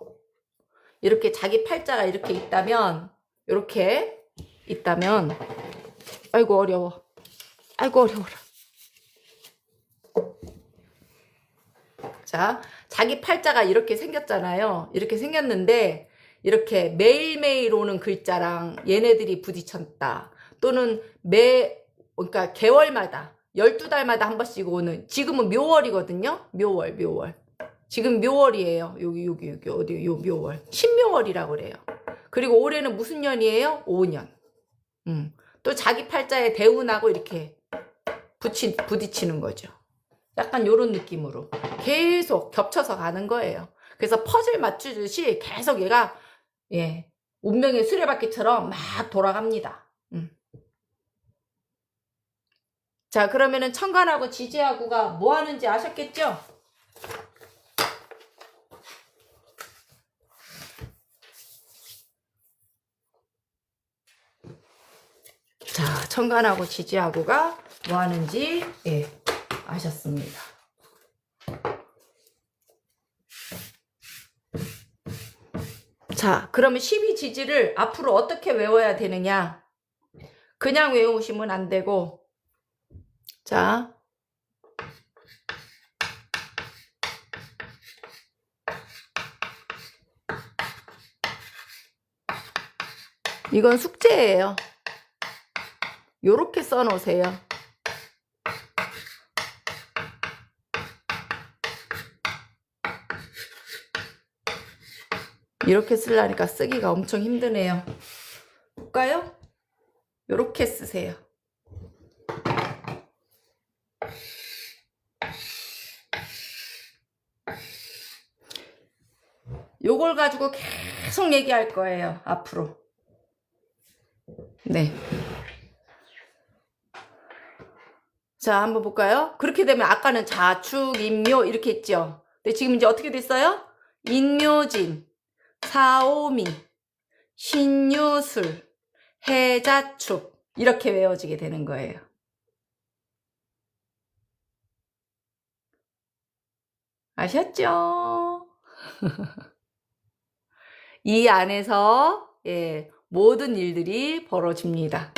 이렇게 자기 팔자가 이렇게 있다면 아이고 어려워. 아이고 어려워라. 자, 자기 팔자가 이렇게 생겼잖아요. 이렇게 생겼는데 이렇게 매일매일 오는 글자랑 얘네들이 부딪혔다. 또는 그러니까 개월마다 12달마다 한 번씩 오는, 지금은 묘월이거든요. 묘월. 지금 묘월이에요. 여기 어디 요 묘월. 신묘월이라고 그래요. 그리고 올해는 무슨 년이에요? 5년. 또 자기 팔자에 대운하고 이렇게 부딪히는 거죠. 약간 요런 느낌으로 계속 겹쳐서 가는 거예요. 그래서 퍼즐 맞추듯이 계속 얘가 운명의 수레바퀴처럼 막 돌아갑니다. 자, 그러면은 천간하고 지지하고가 뭐 하는지 아셨겠죠? 자, 천간하고 지지하고가 뭐 하는지 아셨습니다. 자, 그러면 12지지를 앞으로 어떻게 외워야 되느냐? 그냥 외우시면 안 되고, 자, 이건 숙제예요. 요렇게 써놓으세요. 이렇게 쓰려니까 쓰기가 엄청 힘드네요. 볼까요? 요렇게 쓰세요. 요걸 가지고 계속 얘기할 거예요, 앞으로. 네. 자, 한번 볼까요? 그렇게 되면 아까는 자축, 인묘 이렇게 했죠. 근데 지금 이제 어떻게 됐어요? 인묘진, 사오미, 신유술, 해자축 이렇게 외워지게 되는 거예요. 아셨죠? 이 안에서 예, 모든 일들이 벌어집니다.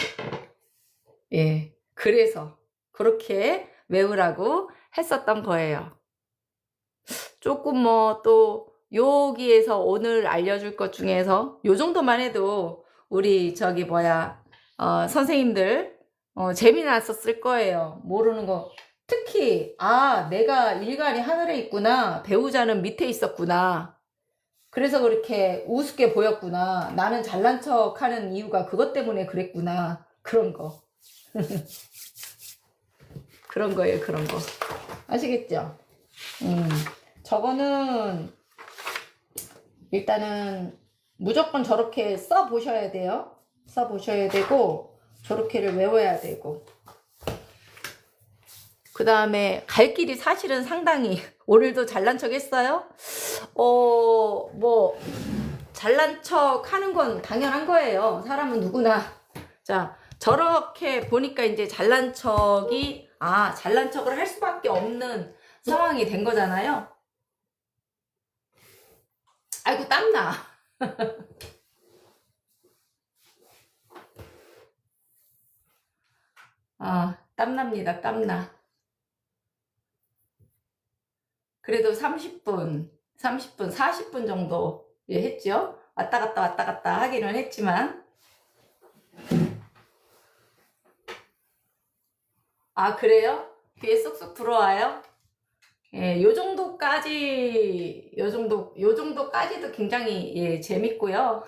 예, 그래서 그렇게 외우라고 했었던 거예요. 조금 뭐 또 여기에서 오늘 알려줄 것 중에서 요 정도만 해도 우리 저기 뭐야 선생님들 재미났었을 거예요. 모르는 거. 특히 내가 일간이 하늘에 있구나. 배우자는 밑에 있었구나. 그래서 그렇게 우습게 보였구나. 나는 잘난 척 하는 이유가 그것 때문에 그랬구나. 그런 거. 그런 거예요, 그런 거. 아시겠죠? 저거는 일단은 무조건 저렇게 써 보셔야 돼요. 써 보셔야 되고, 저렇게를 외워야 되고. 그 다음에 갈 길이 사실은 상당히 오늘도 잘난 척 했어요? 뭐 잘난 척 하는 건 당연한 거예요. 사람은 누구나. 자, 저렇게 보니까 이제 잘난 척이 잘난 척을 할 수밖에 없는 상황이 된 거잖아요. 아이고 땀나. 땀납니다. 땀나. 그래도 30분, 40분 정도 했죠. 왔다 갔다 하기는 했지만. 그래요? 귀에 쏙쏙 들어와요? 예, 요 정도까지도 굉장히 재밌고요.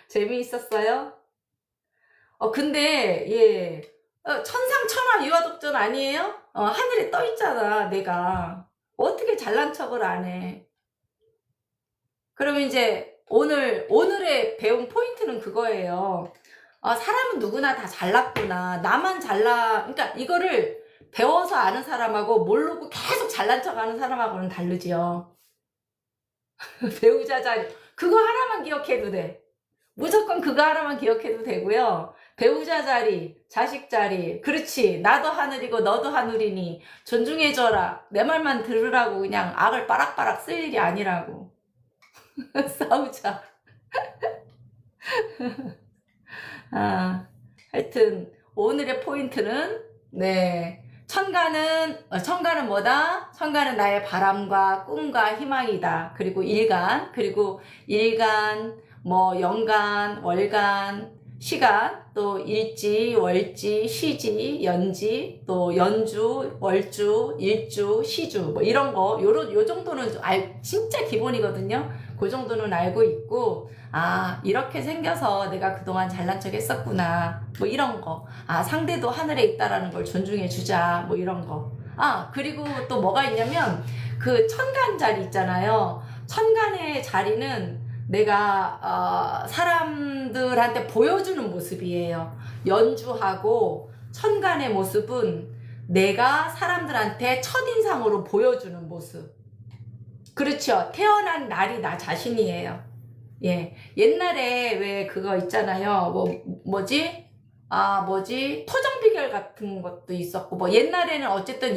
재미있었어요. 근데 천상천하 유아독전 아니에요? 하늘에 떠 있잖아, 내가. 어떻게 잘난 척을 안 해? 그러면 이제 오늘의 배운 포인트는 그거예요. 사람은 누구나 다 잘났구나. 나만 그러니까 이거를 배워서 아는 사람하고 모르고 계속 잘난 척 하는 사람하고는 다르지요. 배우자 자리. 그거 하나만 기억해도 돼. 무조건 그거 하나만 기억해도 되고요. 배우자 자리, 자식 자리. 그렇지. 나도 하늘이고 너도 하늘이니 존중해줘라. 내 말만 들으라고 그냥 악을 빠락빠락 쓸 일이 아니라고. 싸우자. 하여튼 오늘의 포인트는 천간은 뭐다? 천간은 나의 바람과 꿈과 희망이다. 그리고 일간, 뭐 연간, 월간, 시간, 또 일지, 월지, 시지, 연지, 또 연주, 월주, 일주, 시주, 뭐 이런 거, 요 정도는 진짜 기본이거든요. 그 정도는 알고 있고, 이렇게 생겨서 내가 그동안 잘난 척 했었구나. 뭐 이런 거. 상대도 하늘에 있다라는 걸 존중해 주자. 뭐 이런 거. 그리고 또 뭐가 있냐면, 그 천간 자리 있잖아요. 천간의 자리는 내가 사람들한테 보여주는 모습이에요. 연주하고 천간의 모습은 내가 사람들한테 첫인상으로 보여주는 모습. 그렇죠. 태어난 날이 나 자신이에요. 옛날에 왜 그거 있잖아요. 뭐지? 토정비결 같은 것도 있었고, 뭐 옛날에는 어쨌든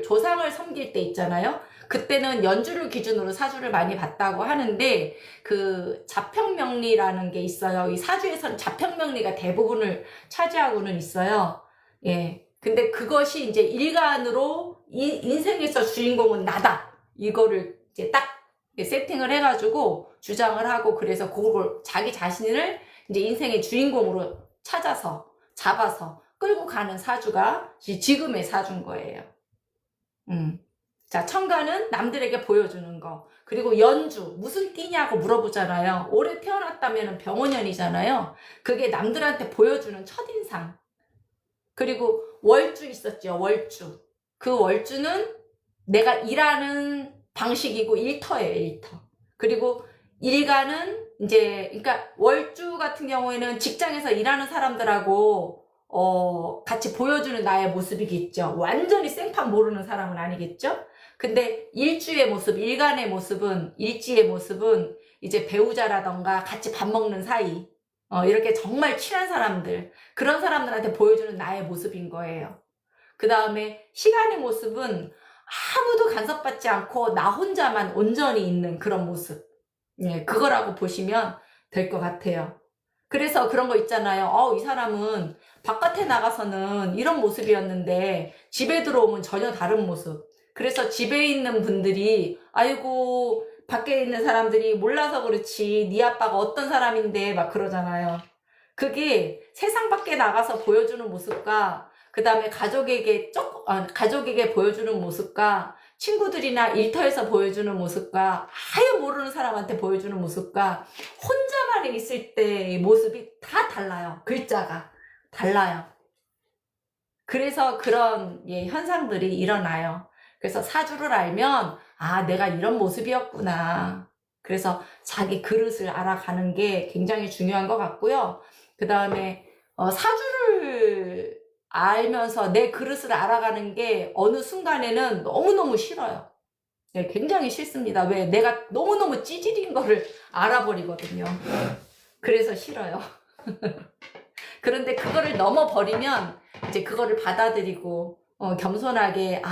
조상을 섬길 때 있잖아요. 그때는 연주를 기준으로 사주를 많이 봤다고 하는데, 그 자평명리라는 게 있어요. 이 사주에서는 자평명리가 대부분을 차지하고는 있어요. 근데 그것이 이제 일간으로 인생에서 주인공은 나다. 이거를 이제 딱 세팅을 해가지고 주장을 하고, 그래서 그걸 자기 자신을 이제 인생의 주인공으로 잡아서 끌고 가는 사주가 지금의 사주인 거예요. 자, 천간은 남들에게 보여주는 거. 그리고 연주, 무슨 띠냐고 물어보잖아요. 올해 태어났다면 병원년이잖아요. 그게 남들한테 보여주는 첫인상. 그리고 월주 있었죠, 월주. 그 월주는 내가 일하는 방식이고 일터예요, 일터. 그리고 일간은 그러니까 월주 같은 경우에는 직장에서 일하는 사람들하고 같이 보여주는 나의 모습이겠죠. 완전히 생판 모르는 사람은 아니겠죠. 근데 일주의 모습, 일간의 모습은, 일지의 모습은 이제 배우자라던가 같이 밥 먹는 사이, 이렇게 정말 친한 사람들, 그런 사람들한테 보여주는 나의 모습인 거예요. 그 다음에 시간의 모습은 아무도 간섭받지 않고 나 혼자만 온전히 있는 그런 모습. 예, 그거라고 보시면 될 것 같아요. 그래서 그런 거 있잖아요. 이 사람은 바깥에 나가서는 이런 모습이었는데 집에 들어오면 전혀 다른 모습. 그래서 집에 있는 분들이 아이고 밖에 있는 사람들이 몰라서 그렇지 네 아빠가 어떤 사람인데 막 그러잖아요. 그게 세상 밖에 나가서 보여주는 모습과 그 다음에 가족에게 보여주는 모습과 친구들이나 일터에서 보여주는 모습과 아예 모르는 사람한테 보여주는 모습과 혼자만 있을 때의 모습이 다 달라요. 글자가 달라요. 그래서 그런 현상들이 일어나요. 그래서 사주를 알면 내가 이런 모습이었구나. 그래서 자기 그릇을 알아가는 게 굉장히 중요한 것 같고요. 그 다음에 사주를 알면서 내 그릇을 알아가는 게 어느 순간에는 너무너무 싫어요. 네, 굉장히 싫습니다. 왜? 내가 너무너무 찌질인 거를 알아버리거든요. 그래서 싫어요. 그런데 그거를 넘어버리면 이제 그거를 받아들이고 겸손하게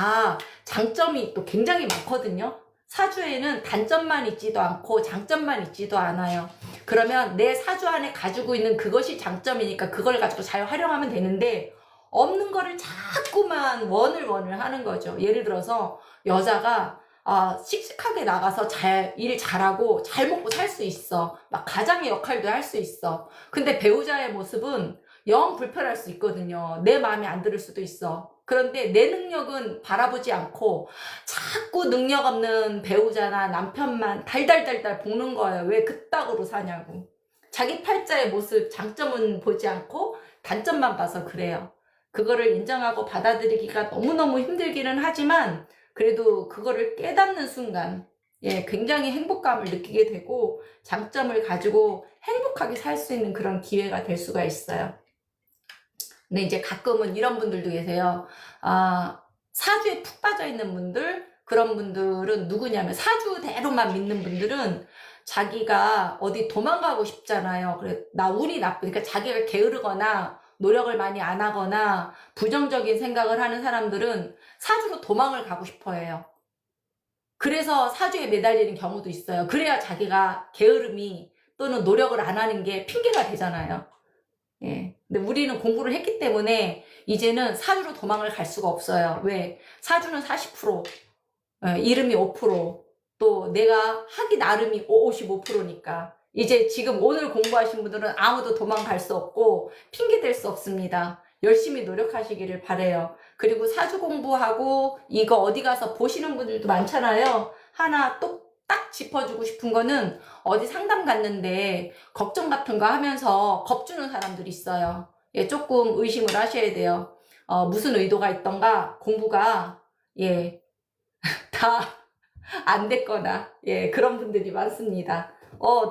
장점이 또 굉장히 많거든요. 사주에는 단점만 있지도 않고 장점만 있지도 않아요. 그러면 내 사주 안에 가지고 있는 그것이 장점이니까 그걸 가지고 잘 활용하면 되는데 없는 거를 자꾸만 원을 하는 거죠. 예를 들어서 여자가 씩씩하게 나가서 일 잘하고 잘 먹고 살 수 있어. 막 가장의 역할도 할 수 있어. 근데 배우자의 모습은 영 불편할 수 있거든요. 내 마음에 안 들을 수도 있어. 그런데 내 능력은 바라보지 않고 자꾸 능력 없는 배우자나 남편만 달달달달 볶는 거예요. 왜 그따구로 사냐고. 자기 팔자의 모습, 장점은 보지 않고 단점만 봐서 그래요. 그거를 인정하고 받아들이기가 너무너무 힘들기는 하지만 그래도 그거를 깨닫는 순간 굉장히 행복감을 느끼게 되고 장점을 가지고 행복하게 살 수 있는 그런 기회가 될 수가 있어요. 근데 이제 가끔은 이런 분들도 계세요. 사주에 푹 빠져 있는 분들, 그런 분들은 누구냐면 사주대로만 믿는 분들은 자기가 어디 도망가고 싶잖아요. 그래, 나 운이 나쁘니까 자기가 게으르거나 노력을 많이 안 하거나 부정적인 생각을 하는 사람들은 사주로 도망을 가고 싶어 해요. 그래서 사주에 매달리는 경우도 있어요. 그래야 자기가 게으름이 또는 노력을 안 하는 게 핑계가 되잖아요. 예. 근데 우리는 공부를 했기 때문에 이제는 사주로 도망을 갈 수가 없어요. 왜? 사주는 40%, 이름이 5%, 또 내가 하기 나름이 55%니까. 이제 지금 오늘 공부하신 분들은 아무도 도망갈 수 없고 핑계 댈 수 없습니다. 열심히 노력하시기를 바래요. 그리고 사주 공부하고 이거 어디 가서 보시는 분들도 많잖아요. 하나 딱 짚어주고 싶은 거는 어디 상담 갔는데 걱정 같은 거 하면서 겁주는 사람들이 있어요. 조금 의심을 하셔야 돼요. 무슨 의도가 있던가 공부가 다 안 됐거나 그런 분들이 많습니다.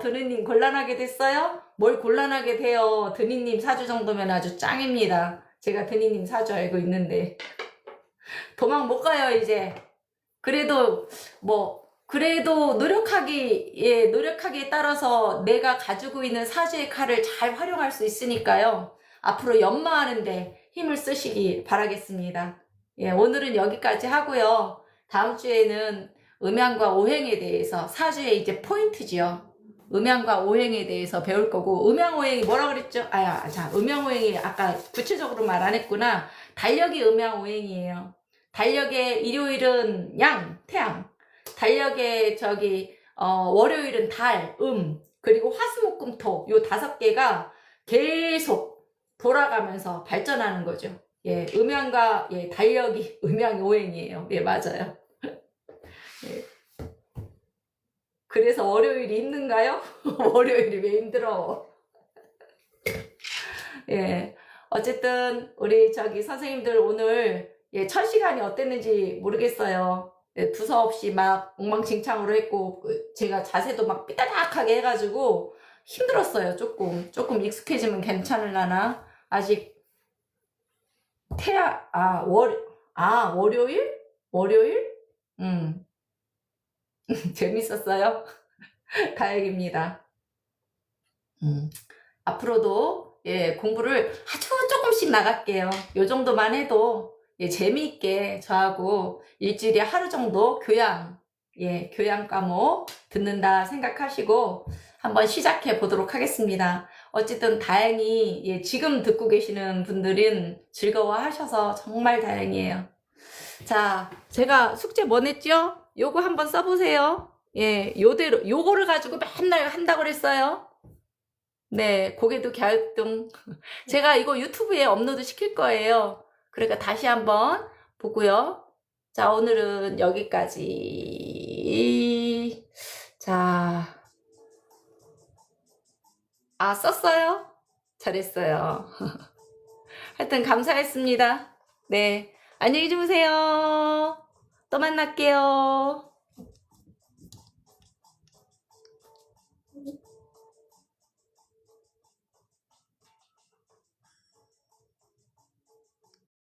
드니님 곤란하게 됐어요? 뭘 곤란하게 돼요? 드니님 사주 정도면 아주 짱입니다. 제가 드니님 사주 알고 있는데 도망 못 가요 이제. 그래도 노력하기에 따라서 내가 가지고 있는 사주의 칼을 잘 활용할 수 있으니까요. 앞으로 연마하는데 힘을 쓰시기 바라겠습니다. 오늘은 여기까지 하고요. 다음 주에는 음양과 오행에 대해서 사주의 이제 포인트지요. 음양과 오행에 대해서 배울 거고, 음양오행이 뭐라 그랬죠? 음양오행이 아까 구체적으로 말 안 했구나. 달력이 음양오행이에요. 달력의 일요일은 양, 태양. 달력의 월요일은 달, 그리고 화수목금토 요 5개가 계속 돌아가면서 발전하는 거죠. 음양과 달력이 음양오행이에요. 맞아요. 그래서 월요일이 힘든가요? 월요일이 왜 힘들어? 어쨌든 우리 선생님들 오늘 첫 시간이 어땠는지 모르겠어요. 두서없이 막 엉망진창으로 했고 제가 자세도 막 삐딱하게 해가지고 힘들었어요. 조금 익숙해지면 괜찮으려나? 아직 월요일? 월요일? 음, 재밌었어요? 다행입니다. 음, 앞으로도 예, 공부를 아주 조금씩 나갈게요. 요 정도만 해도 예, 재미있게 저하고 일주일에 하루 정도 교양 과목 듣는다 생각하시고 한번 시작해 보도록 하겠습니다. 어쨌든 다행히 예, 지금 듣고 계시는 분들은 즐거워하셔서 정말 다행이에요. 자, 제가 숙제 뭐 냈죠? 요거 한번 써보세요. 예, 요대로 요거를 가지고 맨날 한다고 그랬어요. 네, 고개도 갸우뚱. 제가 이거 유튜브에 업로드 시킬 거예요. 그러니까 다시 한번 보고요. 자, 오늘은 여기까지. 자, 썼어요? 잘했어요. 하여튼 감사했습니다. 네, 안녕히 주무세요. 또 만날게요.